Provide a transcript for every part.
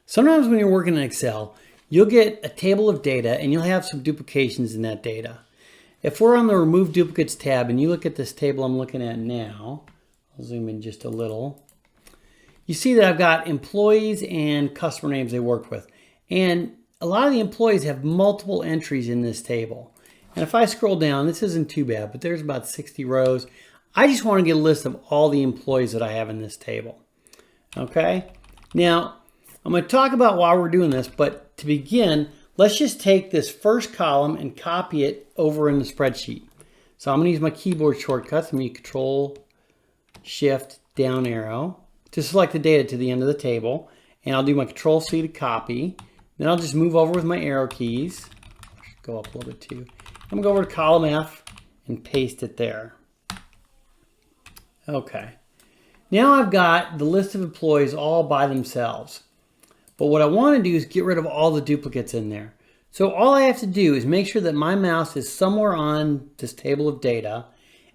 Sometimes when you're working in Excel, you'll get a table of data and you'll have some duplications in that data. If we're on the Remove Duplicates tab and you look at this table I'm looking at now, I'll zoom in just a little. You see that I've got employees and customer names they worked with. And a lot of the employees have multiple entries in this table. And if I scroll down, this isn't too bad, but there's about 60 rows. I just want to get a list of all the employees that I have in this table. Okay? Now, I'm going to talk about why we're doing this, but to begin, let's just take this first column and copy it over in the spreadsheet. So I'm going to use my keyboard shortcuts. I'm going to use Control, Shift, down arrow to select the data to the end of the table. And I'll do my Control C to copy. Then I'll just move over with my arrow keys. Go up a little bit too. I'm going to go over to column F and paste it there. Okay. Now I've got the list of employees all by themselves. But what I want to do is get rid of all the duplicates in there. So all I have to do is make sure that my mouse is somewhere on this table of data.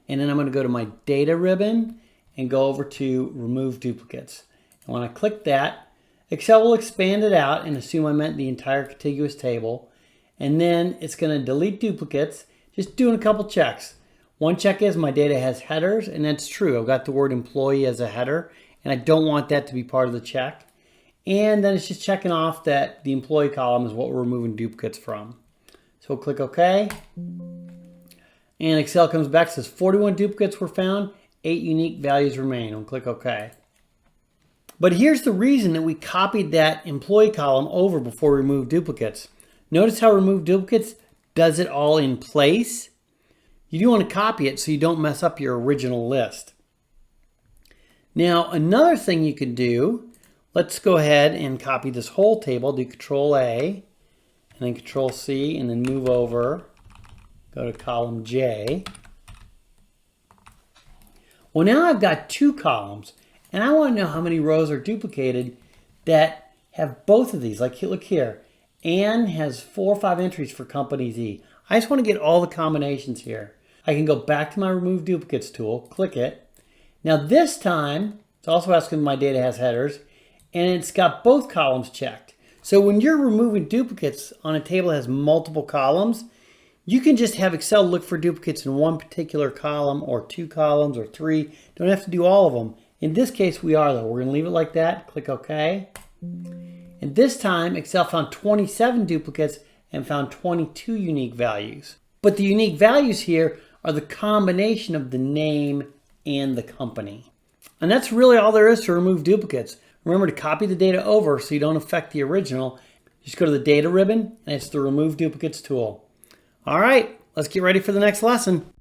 And then I'm going to go to my data ribbon and go over to Remove Duplicates. And when I click that, Excel will expand it out and assume I meant the entire contiguous table. And then it's going to delete duplicates, just doing a couple checks. One check is my data has headers, and that's true. I've got the word employee as a header, and I don't want that to be part of the check. And then it's just checking off that the employee column is what we're removing duplicates from. So we'll click OK. And Excel comes back and says 41 duplicates were found, 8 unique values remain. We'll click OK. But here's the reason that we copied that employee column over before we remove duplicates. Notice how Remove Duplicates does it all in place. You do want to copy it so you don't mess up your original list. Now, another thing you can do, let's go ahead and copy this whole table. Do Control A and then Control C and then move over. Go to column J. Well, now I've got 2 columns and I want to know how many rows are duplicated that have both of these. Like, look here. Anne has 4 or 5 entries for company Z. I just want to get all the combinations here. I can go back to my Remove Duplicates tool, click it. Now this time, it's also asking if my data has headers, and it's got both columns checked. So when you're removing duplicates on a table that has multiple columns, you can just have Excel look for duplicates in one particular column or 2 columns or 3. Don't have to do all of them. In this case, we are though. We're gonna leave it like that, click OK. And this time, Excel found 27 duplicates and found 22 unique values. But the unique values here are the combination of the name and the company. And that's really all there is to remove duplicates. Remember to copy the data over so you don't affect the original. Just go to the data ribbon and it's the Remove Duplicates tool. All right, let's get ready for the next lesson.